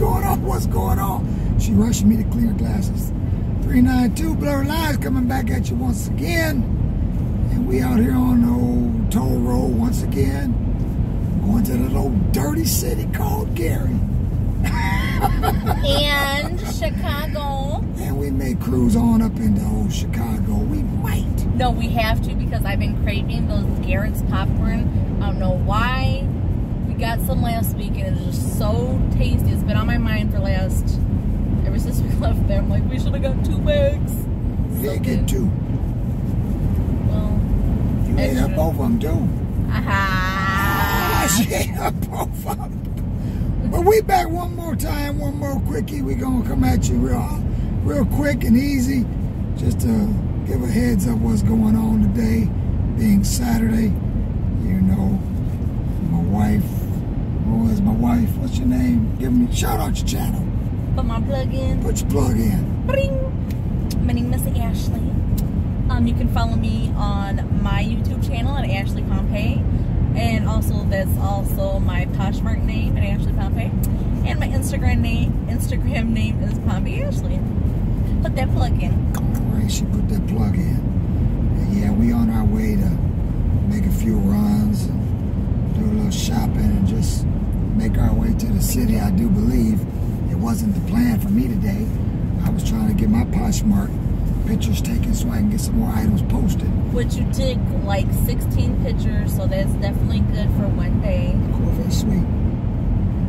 going on? What's going on? She rushing me to clear glasses. 392 Blurred Lines coming back at you once again. And we out here on the old toll road once again. Going to the old dirty city called Gary. And Chicago. And we may cruise on up into old Chicago. We might. No, we have to because I've been craving those Garrett's popcorn. I don't know why. We got some last week and it's just so tasty. It's been on my mind for ever since we left there. I'm like, we should have got 2 bags. We did get 2. Well, you ate up both of them too. Aha. She ate up both of them. But we back one more time, one more quickie. We gonna come at you real quick and easy, just to give a heads up what's going on today, being Saturday. You know, my wife. Who is my wife? What's your name? Give me shout out your channel. Put my plug in. Put your plug in. Bring. My name is Ashley. You can follow me on my YouTube channel at Ashley Pompey. And also, that's also my Poshmark name at Ashley Pompey. And my Instagram name is Pompey Ashley. Put that plug in. Alright, she put that plug in. And yeah, we on our way to make a few runs and do a little shopping and just make our way to the city. I do believe it wasn't the plan for me today. I was trying to get my Poshmark pictures taken so I can get some more items posted. Which you took like 16 pictures, so that's definitely good for one day. Cool, that's sweet.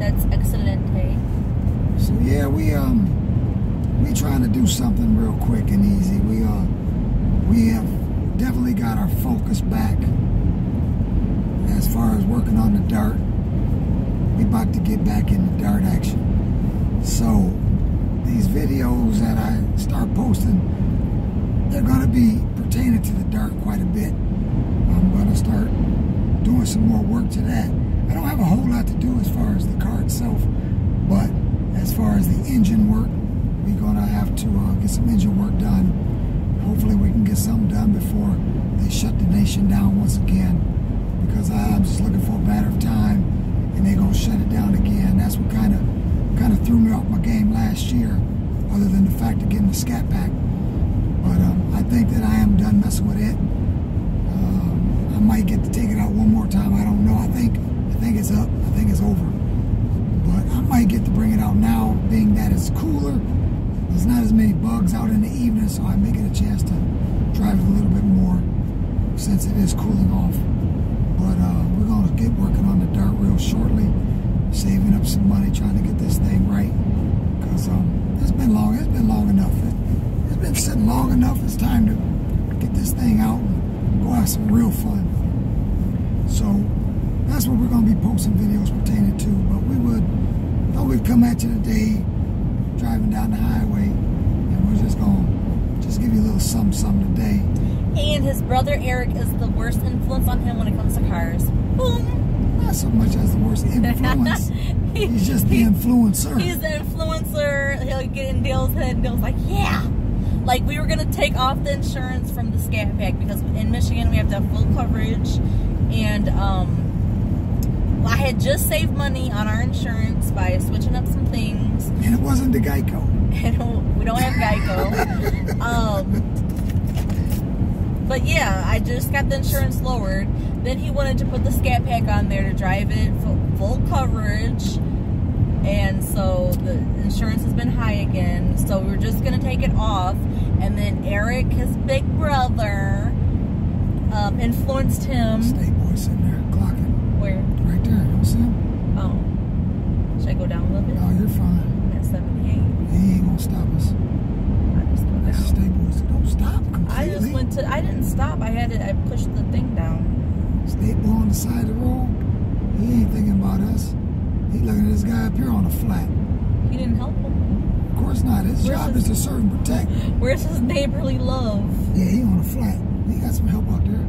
That's excellent. So yeah, we trying to do something real quick and easy. We have definitely got our focus back as far as working on the dirt. We about to get back in the dirt action. So these videos that I start posting, they're going to be pertaining to the dirt quite a bit. I'm going to start doing some more work to that. I don't have a whole lot to do as far as the car itself, but as far as the engine work, we're going to have to get some engine work done. Hopefully we can get something done before they shut the nation down once again, because I'm just looking for a matter of time and they're going to shut it down again. That's what kind of threw me off my game last year, other than the fact of getting the Scat Pack. But I think that I am done messing with it. I might get to take it out one more time. I don't know. I think it's up. I think it's over. But I might get to bring it out now, being that it's cooler. There's not as many bugs out in the evening, so I may get a chance to drive it a little bit more since it is cooling off. But we're going to get working on the dirt real shortly, saving up some money, trying to get this thing right. Because it's been long. It's been long enough. It's been sitting long enough. It's time to get this thing out and go have some real fun. So that's what we're going to be posting videos pertaining to. But thought we'd come at you today, driving down the highway, and we're just going to give you a little something today. And his brother Eric is the worst influence on him when it comes to cars. Boom. Not so much as the worst influence. He's just the influencer. He's the influencer. He'll get in Dale's head, and Dale's like, yeah. Like, we were going to take off the insurance from the Scat Pack because in Michigan we have to have full coverage. And I had just saved money on our insurance by switching up some things. And it wasn't the Geico. And we don't have Geico. But yeah, I just got the insurance lowered. Then he wanted to put the Scat Pack on there to drive it full coverage. And so the insurance has been high again. So we're just going to take it off. And then Eric, his big brother, influenced him. State boy sitting there clocking. Where? Right there. You see him? Oh. Should I go down a little bit? No, you're fine. I'm at 78. He ain't going to stop us. I just go That's down. State boy said, don't stop completely. I just went to, I didn't stop. I pushed the thing down. State boy on the side of the road, he ain't thinking about us. He looking at this guy up here on the flat. He didn't help him. Of course not. His job is to serve and protect. Where's his neighborly love? Yeah, he on the flat. He got some help out there.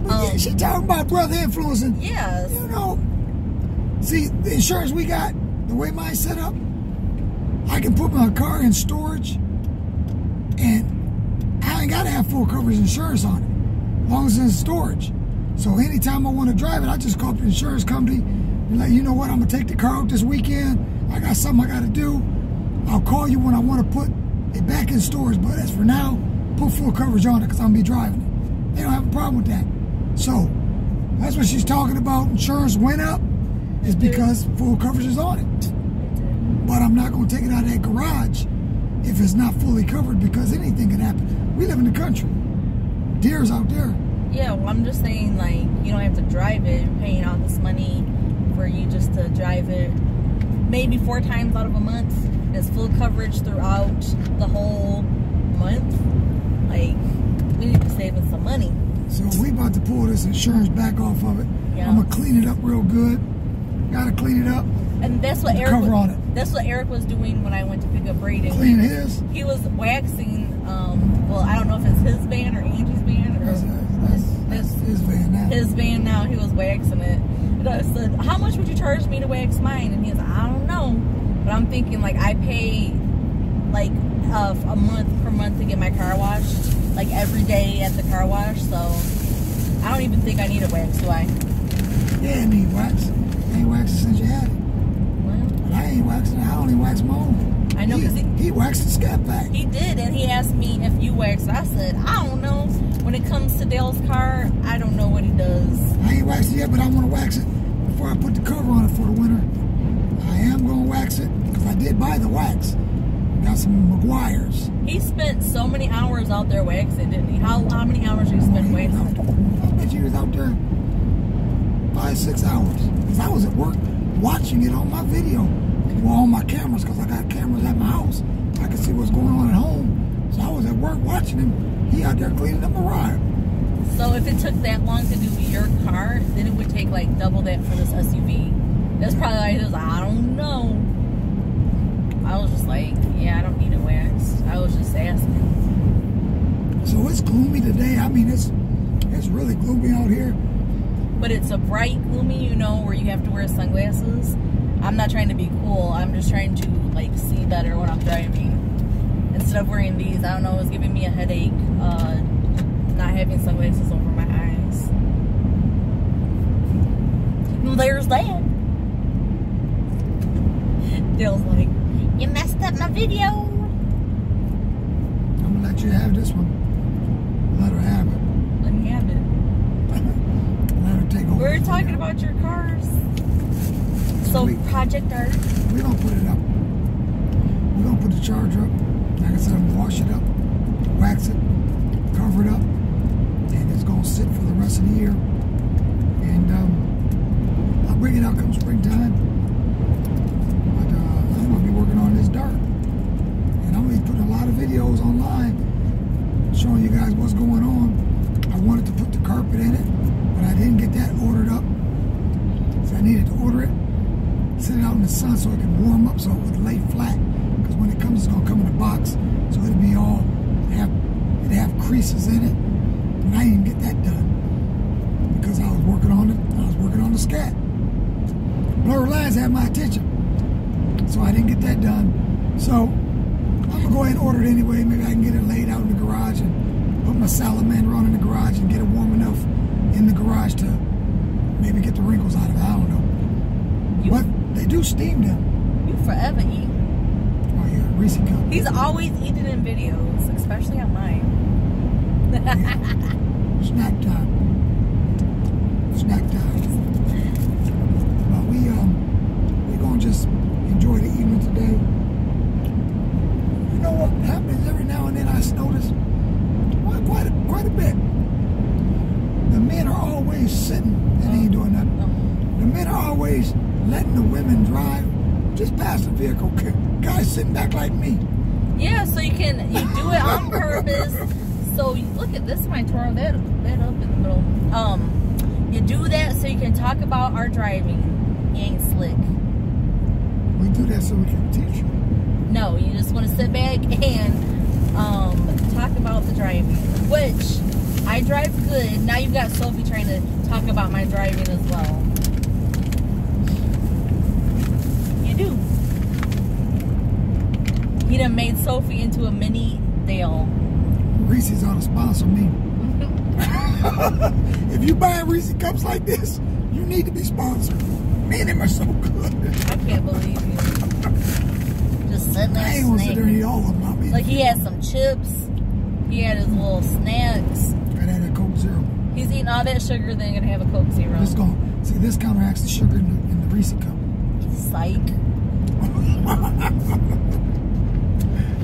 But yeah, she talking about brother influencing. Yes. You know, see, the insurance we got, the way mine's set up, I can put my car in storage and I ain't got to have full coverage insurance on it, as long as it's in storage. So anytime I want to drive it, I just call up the insurance company, You're like, you know what? I'm gonna take the car out this weekend. I got something I gotta do. I'll call you when I want to put it back in storage. But as for now, put full coverage on it because I'm gonna be driving it. They don't have a problem with that. So that's what she's talking about. Insurance went up is because full coverage is on it. But I'm not gonna take it out of that garage if it's not fully covered because anything can happen. We live in the country. Deer's out there. Yeah, well, I'm just saying, like, you don't have to drive it. You're paying all this money for you just to drive it maybe 4 times out of a month. It's full coverage throughout the whole month. Like, we need to be saving some money. So we about to pull this insurance back off of it. Yeah. I'm gonna clean it up real good. Gotta clean it up. And that's what Eric cover on it. That's what Eric was doing when I went to pick up Braden. Clean his. He was waxing. Well, I don't know if it's his van or Angie's van or That's his van now. His van now. He was waxing it. And I said, "How much would you charge me to wax mine?" And he was like, "I don't know." But I'm thinking, like, I pay like a month per month to get my car washed, like every day at the car wash. So I don't even think I need a wax, do I? Yeah, I need wax. I ain't waxed since you had it. Well, I ain't waxing. I only wax my own. I know because he waxed the scat pack. He did, and he asked me if you waxed. I said, I don't know. When it comes to Dale's car, I don't know what he does. I ain't waxed it yet, but I want to wax it before I put the cover on it for the winter. I am going to wax it because I did buy the wax. Got some McGuire's. He spent so many hours out there waxing, didn't he? How many hours did you spend waxing? I bet you was out there 5-6 hours. Because I was at work watching it on my video. Well, on my cameras, because I got cameras at my house. I could see what's going on at home. So I was at work watching him. He out there cleaning up my ride. So if it took that long to do your car, then it would take like double that for this SUV. That's probably why he was like, I don't know. I was just like, yeah, I don't need a wax. I was just asking. So it's gloomy today. I mean, it's really gloomy out here. But it's a bright gloomy, you know, where you have to wear sunglasses. I'm not trying to be cool. I'm just trying to, like, see better when I'm driving. Instead of wearing these, I don't know, it's giving me a headache, not having sunglasses over my eyes. Well, there's that. Dale's like, you messed up my video. I'm gonna let you have this one. Let her have it. Let me have it. Let her take over. We're talking about your cars. So, Project Art. We're gonna put it up. We're gonna put the Charger up. Like I said, I'm gonna wash it up, wax it, cover it up, and it's gonna sit for the rest of the year. And I'll bring it out come springtime. But I'm gonna be working on this Dart. And I'm gonna be putting a lot of videos online showing you guys what's going on. I wanted to put the carpet in it, but I didn't get that ordered up. So I needed to order it, sit it out in the sun so it can warm up so it would lay flat. Because when it comes, it's gonna come in a box, so it'll be all, it'd have creases in it. And I didn't get that done because I was working on it. I was working on the scat. Blurred lines had my attention, so I didn't get that done. So I'm gonna go ahead and order it anyway. Maybe I can get it laid out in the garage and put my salamander on in the garage and get it warm enough in the garage to maybe get the wrinkles out of it. I don't know. But they do steam them. You forever eat. Oh yeah, Reese cup. He's always eating in videos, especially on mine. Yeah. Snack time. Snack time. But we're gonna just enjoy the evening today. You know what happens every now and then? I notice quite a bit. The men are always sitting. They ain't doing nothing. The men are always letting the women drive. Just past the vehicle. Guys sitting back like me. Yeah, so you do it on purpose. So look at this, my Toro, that up in the middle. You do that so you can talk about our driving. You ain't slick. We do that so we can teach you. No, you just want to sit back and talk about the driving, which I drive good. Now you've got Sophie trying to talk about my driving as well. You do. He done made Sophie into a mini Dale. Reese's ought to sponsor me. If you buy Reese cups like this, you need to be sponsored. Me and him are so good. I can't believe you. Just sitting there I ain't gonna sit there and eat all of them. I mean, like he had some chips. He had his little snacks. I had a Coke Zero. He's eating all that sugar, then gonna have a Coke Zero. Let's go. See, this counteracts the sugar in the Reese cup. Psych.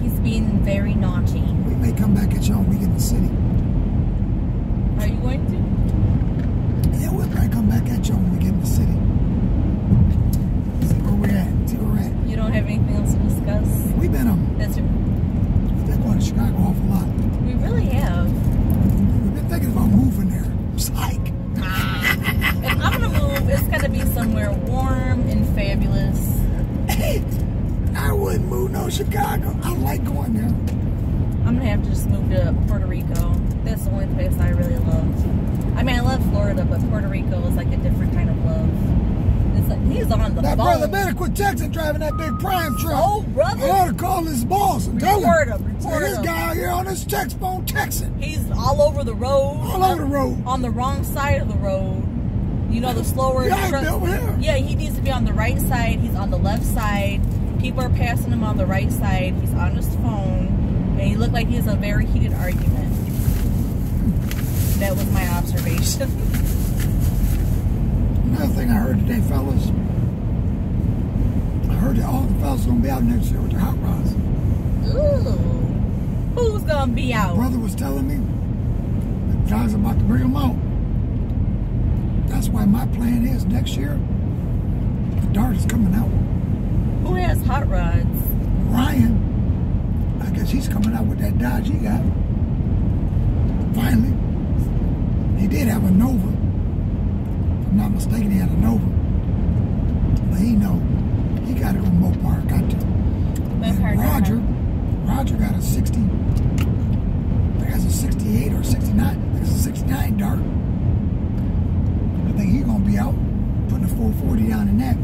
He's being very naughty. We may come back at y'all when we get in the city. Are you going to? Yeah, we'll probably come back at y'all when we get in the city. See where we're at. See where we're at. You don't have anything else to discuss? We've been That's it. we've been going to Chicago an awful lot. We really have. We've been thinking about moving there. Psych. If I'm gonna move, it's gotta be somewhere warm and fabulous. Hey, I wouldn't move no Chicago. I like going there. I'm gonna have to just move to Puerto Rico. That's the only place I really love. I mean, I love Florida, but Puerto Rico is like a different kind of love. It's like he's on the That phone. brother better quit texting driving that big prime truck. Oh, brother. I ought to call his boss and tell Report him. him. Say, Report this him. guy out here on his text phone texting. He's all over the road. All over the road. On the wrong side of the road. You know, the slower Yeah, trucks. over here. Yeah, he needs to be on the right side. He's on the left side. People are passing him on the right side. He's on his phone. And he looked like he has a very heated argument. That was my observation. Another thing I heard today, fellas. I heard that all the fellas are going to be out next year with their hot rods. Ooh. Who's gonna be out? Brother was telling me the guys about to bring them out. That's why my plan is next year, the Dart is coming out. Who has hot rods? Ryan, I guess he's coming out with that Dodge he got. Finally. He did have a Nova. If I'm not mistaken, he had a Nova. But he got it on Mopar, got to. And Roger got a 60, I think that's a 68 or 69. I think it's a 69 Dart. I think he's going to be out putting a 440 down in that.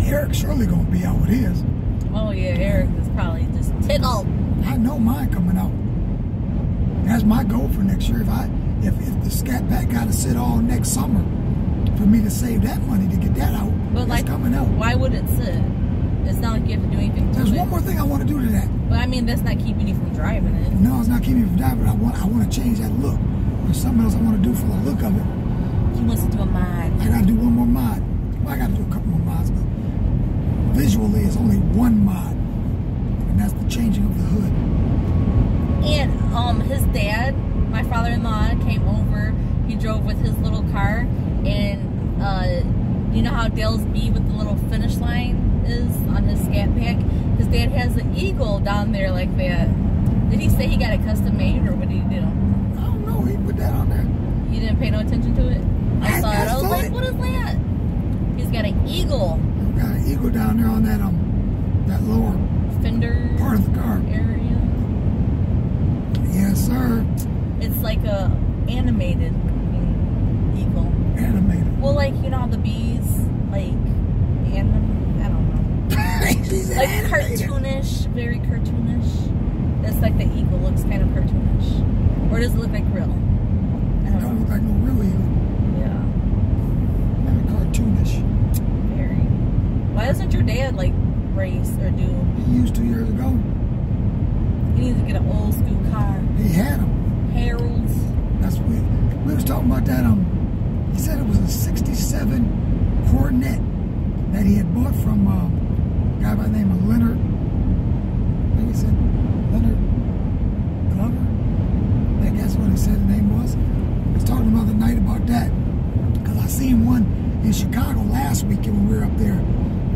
Eric's surely going to be out with his. Oh yeah, Eric is probably just tickled. I know mine coming out. That's my goal for next year. If the Scat Pack got to sit all next summer for me to save that money to get that out, But it's like, coming out. why would it sit? It's not like you have to do anything to There's it. one more thing I want to do to that. But I mean, that's not keeping you from driving it. No, it's not keeping me from driving. I want to change that look. There's something else I want to do for the look of it. He wants to do a mod. I got to do one more mod. Well, I got to do a couple more mods, but visually it's only one mod, and that's the changing of the hood. And his dad, my father-in-law, came over. He drove with his little car, and you know how Dale's B with the little finish line is on his Scat Pack? His dad has an eagle down there like that. Did he say he got it custom made, or what did he do? I don't know. He put that on there. He didn't pay no attention to it? I saw it. I was saw like, it. what is that? He's got an eagle. We got an eagle down there on that lower Fender part of the car. area. Yes, sir. It's like a animated eagle. Animated. Well, like, you know how the bees, like, I don't know. She's Like animated. cartoonish, very cartoonish. That's like the eagle looks kind of cartoonish. Or does it look like real? I It don't don't know. look like no real eagle. Yeah, Kind of cartoonish. very. Why doesn't your dad, like, race or do? He used 2 years ago. He needs to get an old school car. He had them. Harold's. That's what we was talking about that. He said it was a '67 Coronet that he had bought from a guy by the name of Leonard. I think he said Leonard Glover. I think that's what he said the name was. I was talking the other night about that because I seen one in Chicago last weekend when we were up there,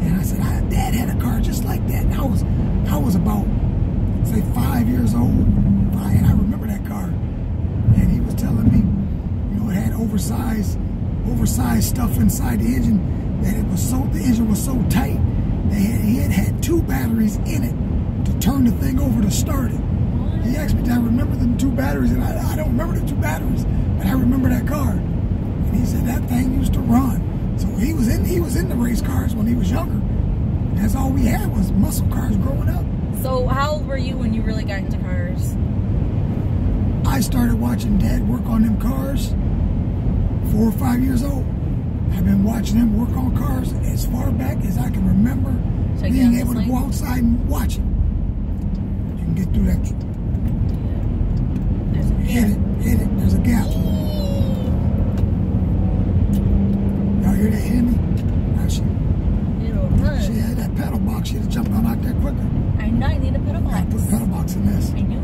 and I said, Dad had a car just like that. And I was about, say, 5 years old, and I remember that car. And he was telling me, you know, it had oversized stuff inside the engine, that the engine was so tight that he had 2 batteries in it to turn the thing over to start it. He asked me, did I remember them 2 batteries? And I don't remember the 2 batteries, but I remember that car. And he said that thing used to run. So he was in the race cars when he was younger. That's all we had was muscle cars growing up. So how old were you when you really got into cars? I started watching Dad work on them cars 4 or 5 years old. I've been watching him work on cars as far back as I can remember being able to go outside and watch it. You can get through that. There's a gap. Hit it. There's a gap. Y'all hear that hit me? It'll run. She had that pedal box. She'd have jumped on out there quicker. I know I need a pedal box. I put a pedal box in this. I knew.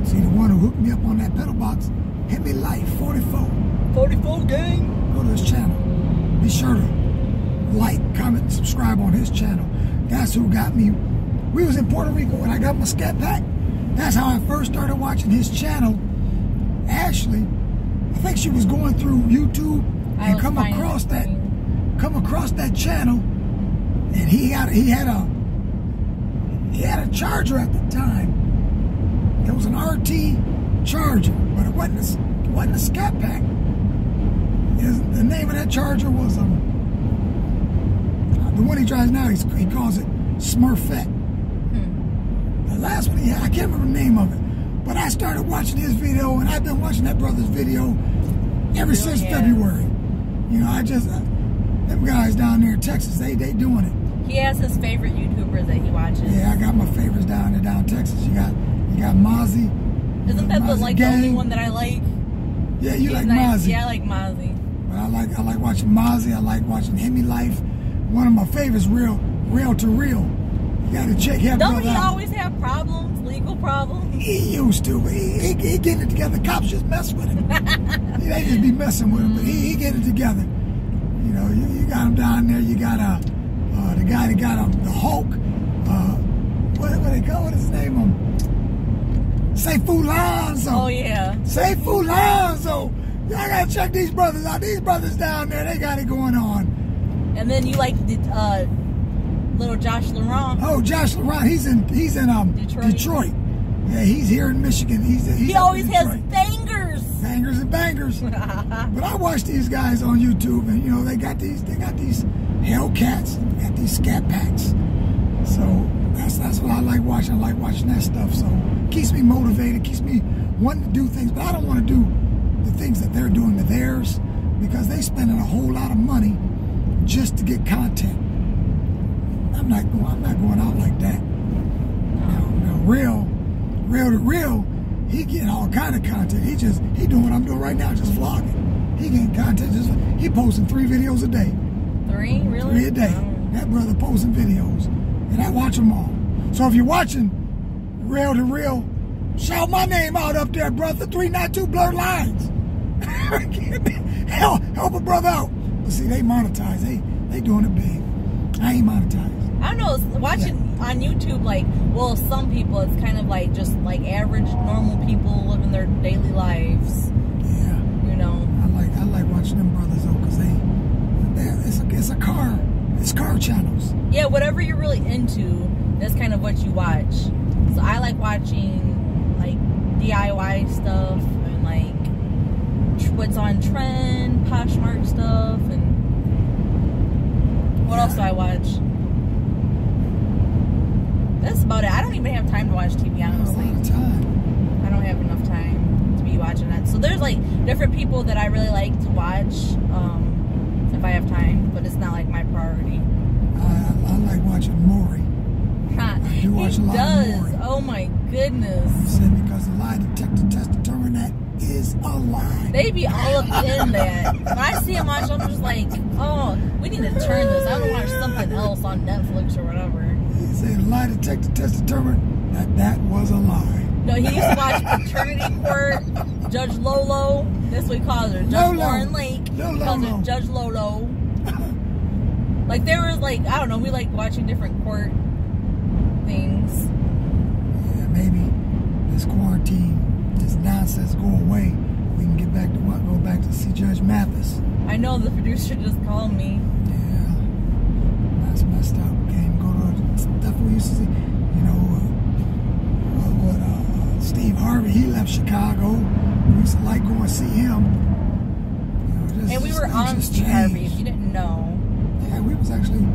See, the one who hooked me up on that pedal box, Hit Me Life 44. 44 gang. Go to his channel. Be sure to like, comment, and subscribe on his channel. That's who got me. We was in Puerto Rico when I got my Scat Pack. That's how I first started watching his channel. Ashley, I think she was going through YouTube and come across that channel, and he had a Charger at the time. It was an RT Charger, but it wasn't a Scat Pack. The name of that Charger was the one he drives now. He calls it Smurfette. The last one he had, I can't remember the name of it, but I started watching his video, and I've been watching that brother's video ever since February. You know, them guys down there in Texas, they doing it. He has his favorite YouTubers that he watches. Yeah, I got my favorites down there, down in Texas. You got Mozzie. Isn't that the only one that I like? Yeah, you like Mozzie. Yeah, I like Mozzie. But I like watching Mozzie. I like watching Hit Me Life. One of my favorites, Real to Real. You gotta check him out. Don't he always have problems, legal problems? He used to, but he getting it together. Cops just mess with him. They just be messing with him, but he getting it together. You know, you got him down there. You got the guy that got him, the Hulk. What they call his name? Seyfu Lonzo. Oh yeah. Seyfu Lonzo. Y'all gotta check these brothers out. These brothers down there, they got it going on. And then you like little Josh Laurent. Oh, Josh Laurent. He's in Detroit. Yeah, he's here in Michigan. He always has bangers. Bangers and bangers. But I watch these guys on YouTube, and you know they got these Hellcats, they got these Scat Packs. So that's what I like watching. I like watching that stuff. So it keeps me motivated, keeps me wanting to do things. But I don't want to do the things that they're doing to theirs, because they spending a whole lot of money just to get content. I'm not going out like that. Now real to real, he getting all kind of content. He doing what I'm doing right now, just vlogging. He getting content. He posting 3 videos a day. 3? Really? 3 a day. That brother posting videos, and I watch them all. So if you're watching Real to Real, shout my name out up there, brother. 392 Blurred Lines. Help a brother out. But see, they monetize. They doing it big. I ain't monetized. I don't know, watching on YouTube, like, well, some people, it's kind of like just like average, normal people living their daily lives. Yeah. You know. I like watching them brothers though, because it's car channels. Yeah, whatever you're really into, that's kind of what you watch. So I like watching like DIY stuff and like what's on trend, Poshmark stuff, and what else do I watch? That's about it. I don't even have time to watch TV, honestly. A lot of time. I don't have enough time to be watching that. So there's like different people that I really like to watch if I have time, but it's not like my priority. I like watching Maury. You watch a lot of Maury. Oh my goodness. Because the lie detector test determined that is a lie. They be all up in that. When I see them watch, I'm just like, oh, we need to turn this. I want to watch something else on Netflix or whatever. He said the lie detector test determined that was a lie. No, he used to watch Paternity Court, Judge Lolo. That's what he calls her. Judge Lauren Lake. He calls her Judge Lolo. Like, there was, like, I don't know, we like watching different court things. Yeah, maybe this quarantine, this nonsense go away. We can get back to go back to see Judge Mathis. I know, the producer just called me. Yeah, that's messed up. Can't even go to stuff we used to see. You know, Steve Harvey, he left Chicago. We used to like going to see him. You know, and we were on Steve Harvey, if you didn't know. Yeah, we was actually.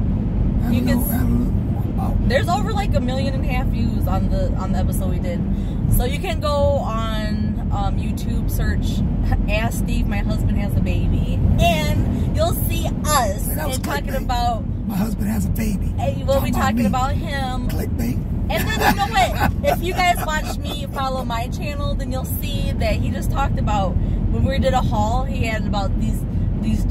There's over like 1.5 million views on the episode we did. So you can go on YouTube, search "Ask Steve, My Husband Has a Baby," and you'll see us and talking about my husband has a baby. And we'll be talking about him. Clickbait. And then you know what? If you guys watch me follow my channel, then you'll see that he just talked about when we did a haul. He had about these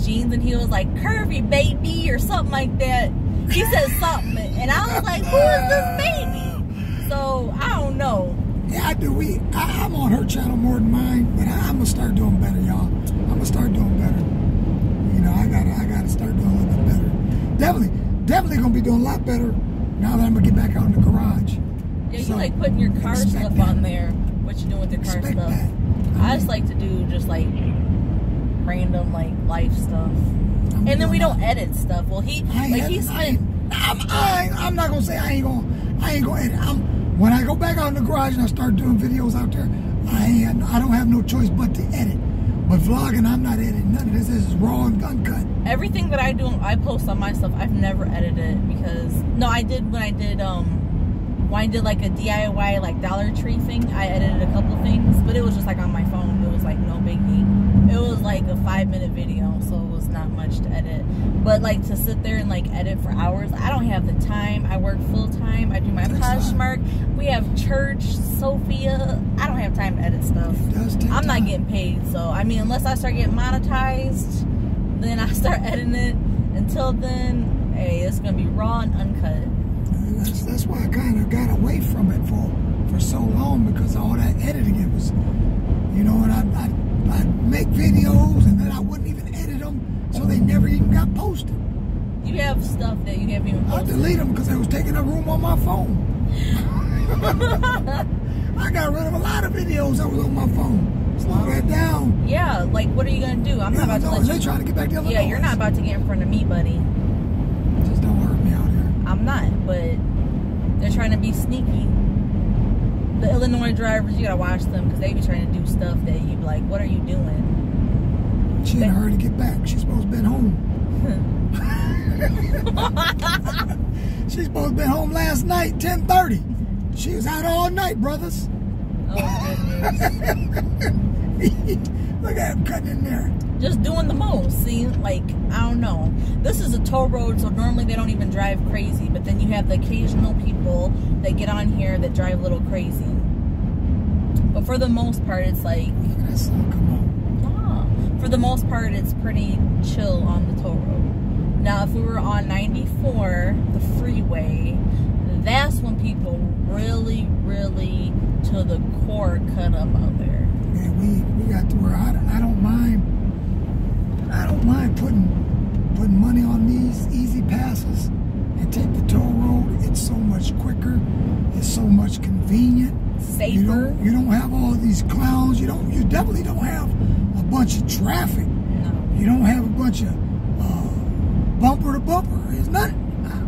jeans, and he was like curvy baby or something like that. He said something, and I was like, who is this baby? So I don't know. Yeah, I do. I'm on her channel more than mine, but I'm gonna start doing better, y'all. I'm gonna start doing better. You know, I gotta start doing a little bit better. Definitely gonna be doing a lot better now that I'm gonna get back out in the garage. Yeah, you like putting your car stuff on there. What you doing with your car stuff? I just like to do just like random like life stuff, and then we don't edit stuff. Well, I'm not gonna say I ain't gonna edit. When I go back out in the garage and I start doing videos out there, I don't have no choice but to edit. But vlogging, I'm not editing none of this. This is raw and uncut. Everything that I do, I post on my stuff. I've never edited because I did when I did like a DIY like Dollar Tree thing. I edited a couple things, but it was just like on my phone. It was like no biggie. It was like a 5-minute video, so it was not much to edit. But like to sit there and like edit for hours, I don't have the time. I work full time. I do my Poshmark. We have church, Sophia. I don't have time to edit stuff. I'm not getting paid, so I mean, unless I start getting monetized, then I start editing it. Until then, hey, it's gonna be raw and uncut. That's why I kind of got away from it for so long, because all that editing it was, you know, and I'd make videos and then I wouldn't even edit them, so they never even got posted. You have stuff that you haven't even posted? I delete them because they was taking up room on my phone. I got rid of a lot of videos that was on my phone. Slow that down. Yeah, like what are you gonna do? I'm not about to let you. They're trying to get back the other Yeah, you're not about to get in front of me, buddy. Just don't hurt me out here. I'm not, but they're trying to be sneaky. The Illinois drivers, you gotta watch them because they be trying to do stuff that you be like, what are you doing? She in a hurry to get back. She's supposed to been home. She's supposed to been home last night, 10:30. She was out all night, brothers. Oh, goodness. Look at him cutting in there. Just doing the most. See, like, I don't know. This is a toll road, so normally they don't even drive crazy. But then you have the occasional people that get on here that drive a little crazy. But for the most part, it's like... For the most part, it's pretty chill on the toll road. Now, if we were on 94, the freeway, that's when people really, really to the core cut up out there. Yeah, we got to where I don't mind putting money on these easy passes and take the toll road. It's so much quicker. It's so much convenient. Safer. You don't have all these clowns. You definitely don't have a bunch of traffic. No. You don't have a bunch of bumper to bumper. It's not.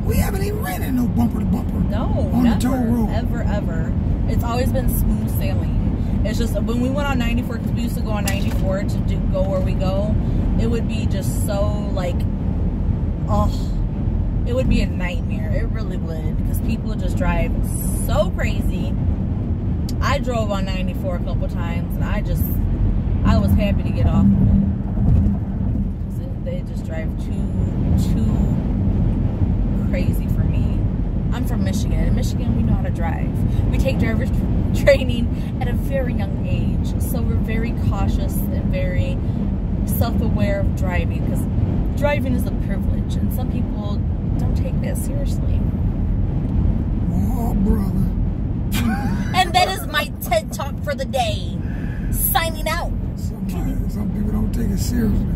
We haven't even ran into no bumper to bumper. No, on never, the toll road. Ever. It's always been smooth sailing. It's just when we went on 94, because we used to go on 94 to go where we go, it would be just so like, it would be a nightmare. It really would, because people just drive so crazy. I drove on 94 a couple times, and I was happy to get off of it, because they just drive too crazy for me. I'm from Michigan. In Michigan, we know how to drive. We take driver's training at a very young age, so we're very cautious and very self-aware of driving, because driving is a privilege, and some people don't take that seriously. Oh, brother. And that is my TED Talk for the day. Signing out. Some people don't take it seriously.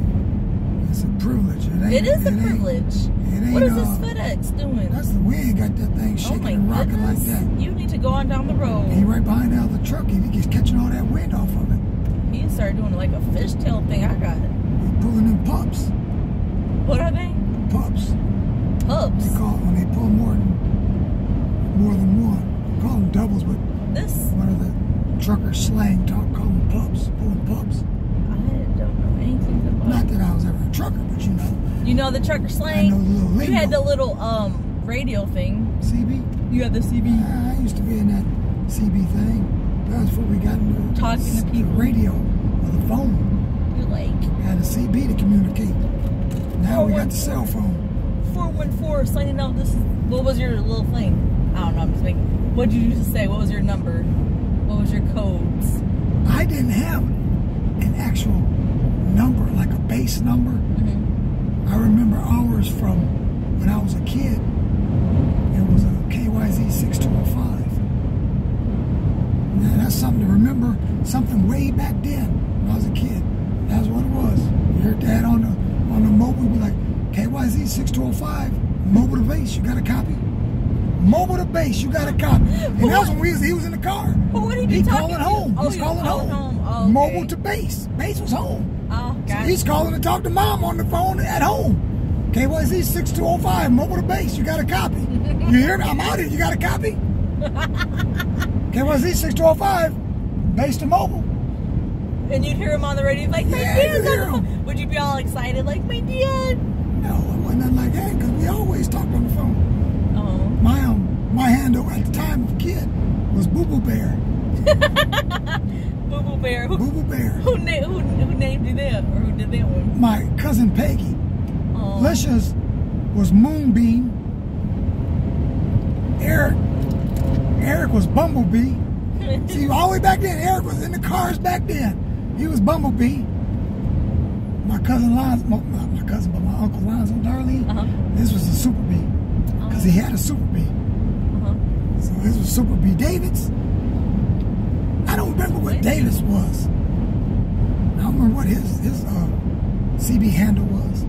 It's a privilege. It is a privilege. What is this FedEx doing? We ain't got that thing shaking and rocking like that. You need to go on down the road. He right behind the other truck. He gets catching all that wind off of it. He started doing like a fishtail thing. I got it. He's pulling them pups. What are they? Pups. Pups. They call it when they pull more than one. They call them doubles, but one of the trucker slang talk call them pups. Pulling pups. I don't know anything about. Not that I was ever a trucker, but you know. You know the trucker slang? I know the little lingo. You had the little radio thing. CB? You had the CB. I used to be in that CB thing. That was before we got into talking to people. The radio or the phone. You like had a CB to communicate. now we got the cell phone. 414 signing out. This is, what was your little thing? I don't know. I'm just thinking. What did you used to say? What was your number? What was your codes? I didn't have an actual number, like a base number. I remember ours from when I was a kid. It was a KYZ 6205. Now that's something to remember. Something way back then when I was a kid. That's what it was. You heard Dad on the mobile, he'd be like, KYZ 6205, mobile to base, you got a copy? Mobile to base, you got a copy. And that was when he was in the car. Who would he be talking calling home. to? He's calling home. Oh, okay. Mobile to base. Base was home. Oh, So God. he's calling to talk to Mom on the phone at home. KYZ 6205, mobile to base, you got a copy. You hear me? I'm out here, you got a copy? KYZ 6205, base to mobile. And you'd hear him on the radio, like, my Yeah, dad's you hear on the him. phone. Would you be all excited, like, my dad? No, it wasn't nothing like that, because we always talked on the phone. Oh. My handle at the time of kid was Boo Boo Bear. Boo Boo Bear. Boo Boo Bear. Who named you that? Or who did that one? My cousin Peggy. Oh. Licious was Moonbeam. Eric was Bumblebee. See, all the way back then, Eric was in the cars back then. He was Bumblebee. My cousin Lonzo, not my cousin, but my uncle Lonzo Darlene, this was a Super Bee. Because he had a Super Bee. So this was Super Bee. David's, I don't remember what David's was. I don't remember what his CB handle was.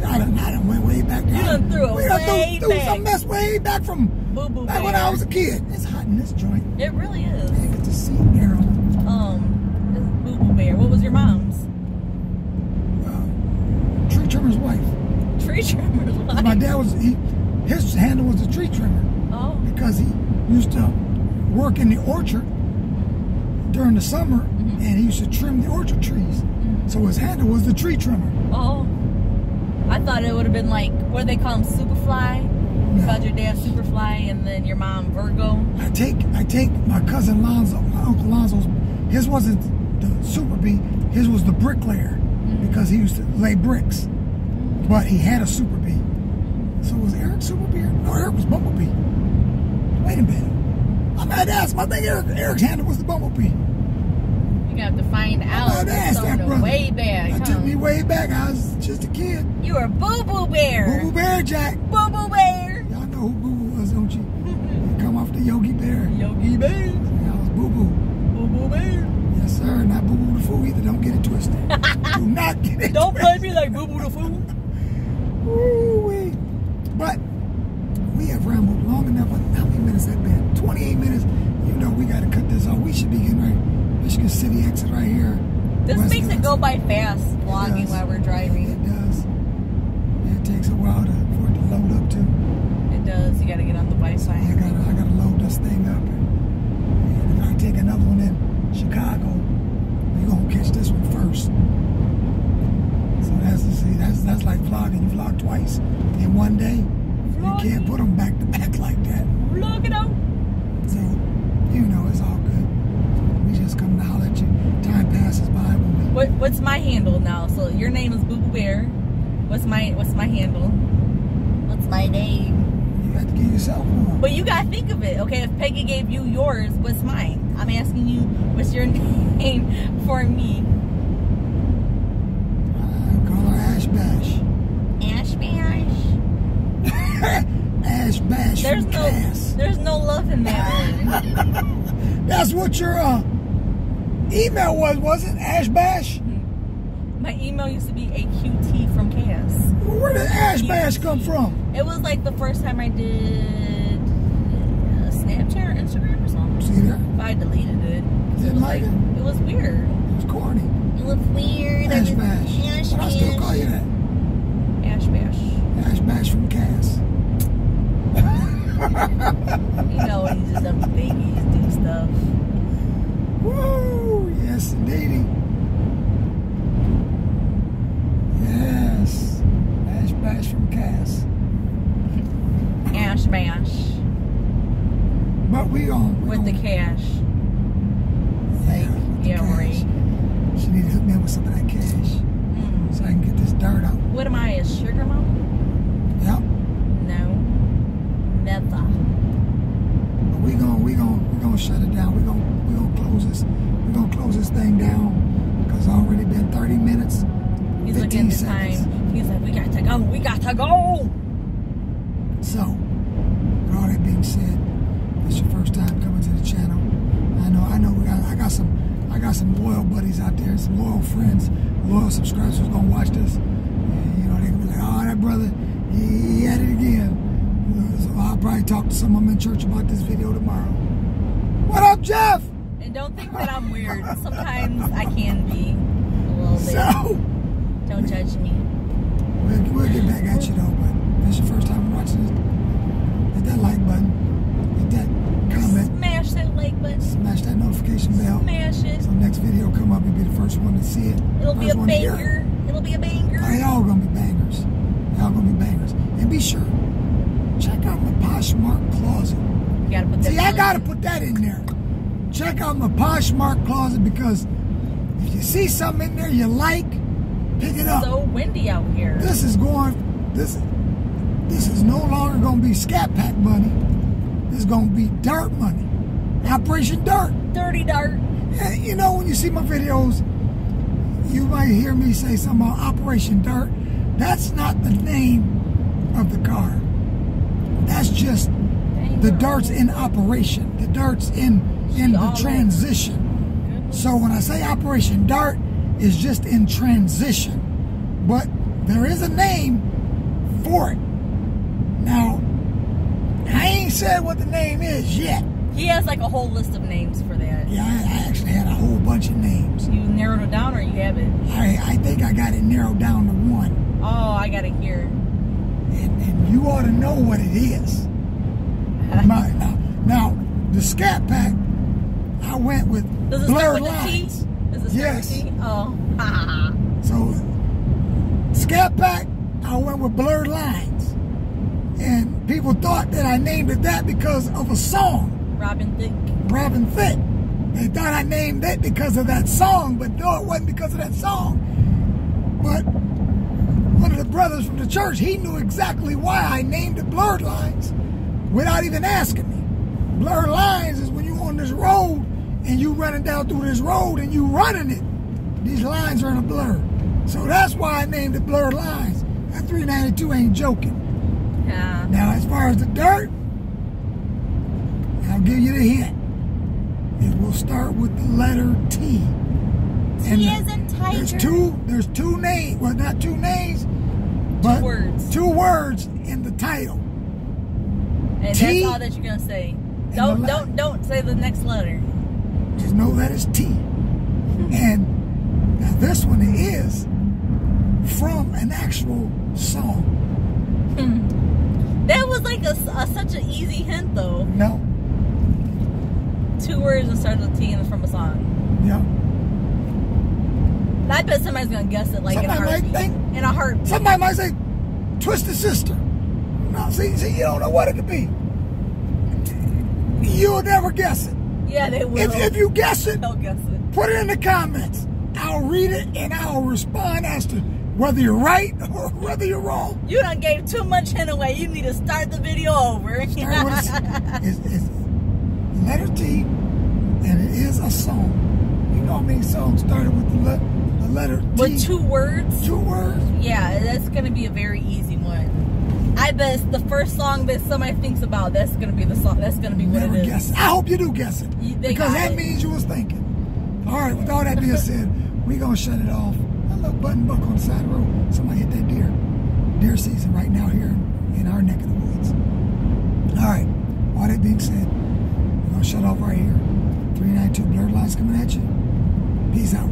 I done went way back there. You done threw it way threw back. some mess way back from Boo Boo back when Bear. I was a kid. It's hot in this joint. It really is. I get to see air on. This Boo Boo Bear. What was your mom's? Tree trimmer's wife. Tree trimmer's wife. My dad was his handle was a tree trimmer Oh. because he used to work in the orchard during the summer and he used to trim the orchard trees. So his handle was the tree trimmer. Oh. I thought it would have been like, what do they call him, Superfly? You No. called your dad Superfly and then your mom Virgo. I take my cousin Lonzo, my uncle Lonzo's. His wasn't the Super Bee. His was the bricklayer because he used to lay bricks. But he had a Super Bee. So was Eric Super Bee? No, Eric was Bumblebee. Wait a minute. I'm at ask. I think Eric's handle was the Bumblebee. You got to find out. I'd ask that brother. Way back. That took me way back. I was just a kid. You were Boo Boo Bear. Boo Boo Bear Jack. Boo Boo Bear. Y'all know who Boo Boo was, don't you? You come off the Yogi Bear. Yogi Bear. I was Boo Boo. Boo Boo Bear. Yes, sir. Not Boo Boo the Fool either. Don't get it twisted. Do not get it Don't twisted. play me like Boo Boo the Fool. Ooh-wee. But we have rambled long enough. How many minutes that been? 28 minutes. You know we got to cut this off. We should be getting right. Michigan City exit right here. This West makes it go Hudson. by fast, vlogging does. while we're driving. It does. It takes a while for it to load up too. It does. You got to get on the Wi-Fi. I gotta load this thing up. And if I take another one in Chicago, we're gonna catch this one first. So that's like vlogging. You vlog twice in one day. You can't put them back to back like that. Vlog it out. So, you know, it's all good. We just come to holler at you. Time passes by when we... What's my handle now? So your name is Boo Boo Bear. What's my handle? What's my name? You have to give yourself one. But you gotta think of it, okay? If Peggy gave you yours, what's mine? I'm asking you, what's your name for me? Call her Ash Bash. Ash Bash. Ash Bash from Cass. There's no love in that one. That's what your email was, wasn't it? Ash Bash? My email used to be AQT from Cass. Where did Ash Bash come from? It was like the first time I did Snapchat or Instagram or something. See that? But I deleted it. Didn't like it? It was weird. It was corny. It was weird. Ash Bash. Ash But I still Bash. call you that. Ash Bash. Ash Bash from Cass. You know, when you just up to think, you just do stuff. Woo! Yes, indeedy. Yes. Ash Bash from Cass. Ash Bash. But we on. With the cash. Yeah, right. She need to hook me up with some of that cash so I can get this dirt out. What am I, a second time. He's like, we got to go. We got to go. So, with all that being said, if it's your first time coming to the channel, I know I got some loyal buddies out there, some loyal friends, loyal subscribers who's gonna watch this. And, you know, they're gonna be like, oh, that brother, he at it again. So I'll probably talk to some of them in church about this video tomorrow. What up, Jeff? And don't think that I'm weird. Sometimes I can be a little bit. So, don't judge me. We'll get back at you though, but if it's your first time watching this, hit that like button, hit that comment, Smash that like button. smash that notification bell. Smash it. So next video come up, you'll be the first one to see it. It'll be a banger. It'll be a banger. They all gonna be bangers. They all gonna be bangers. And be sure, check out my Poshmark closet. You gotta put that. See, I gotta put that in there. Check out my Poshmark closet, because if you see something in there you like, pick it up. It's so windy out here. This is no longer gonna be Scat Pack money. This is gonna be dirt money. Operation Dirt. Dirty dirt. And you know, when you see my videos, you might hear me say something about Operation Dirt. That's not the name of the car. That's just the dirt's in operation. The dirt's in the transition. So when I say Operation Dirt, it's just in transition. But there is a name for it. Now, I ain't said what the name is yet. He has like a whole list of names for that. Yeah, I actually had a whole bunch of names. You narrowed it down, or you have it? I think I got it narrowed down to one. Oh, I got it here. And you ought to know what it is. Now, the Scat Pack, I went with Does it Blurred start with a T? Lines. Does it start Yes. with a T? Oh. So, Scat Pack, I went with Blurred Lines. And people thought that I named it that because of a song. Robin Thicke. Robin Thicke. They thought I named it because of that song, but no, it wasn't because of that song. But one of the brothers from the church, he knew exactly why I named it Blurred Lines without even asking me. Blurred Lines is when you're on this road and you running down through this road and you running it. These lines are in a blur. So that's why I named it Blurred Lines. That 392 ain't joking. Yeah. Now, as far as the dirt, I'll give you the hint. It will start with the letter T. And T as in tiger. There's two names. Well, not two names, but two words in the title. And T, that's all that you're gonna say. Don't say the next letter. Just know that it's T. And now this one is from an actual song. That was like such an easy hint, though. No. 2 words that start with T and it's from a song. Yeah. I bet somebody's gonna guess it like Somebody in a heartbeat. might think. In a heartbeat. Somebody might say, Twisted Sister. No, see, you don't know what it could be. You'll never guess it. Yeah, they will. If you guess it, they'll guess it. put it in the comments. I'll read it and I'll respond as to whether you're right or whether you're wrong. You done gave too much hint away. You need to start the video over. Start with it's letter T, and it is a song. You know how many songs started with the letter T? With 2 words? 2 words? Yeah, that's going to be a very easy one. I bet it's the first song that somebody thinks about. That's going to be the song. That's going to be what Never it is. guess it. I hope you do guess it. Because that means you was thinking. All right, with all that being said, we're going to shut it off. A little button buck on the side of the road. Somebody hit that deer. Deer season right now here in our neck of the woods. All right, all that being said, we're going to shut off right here. 392 Blurred Lines coming at you. Peace out.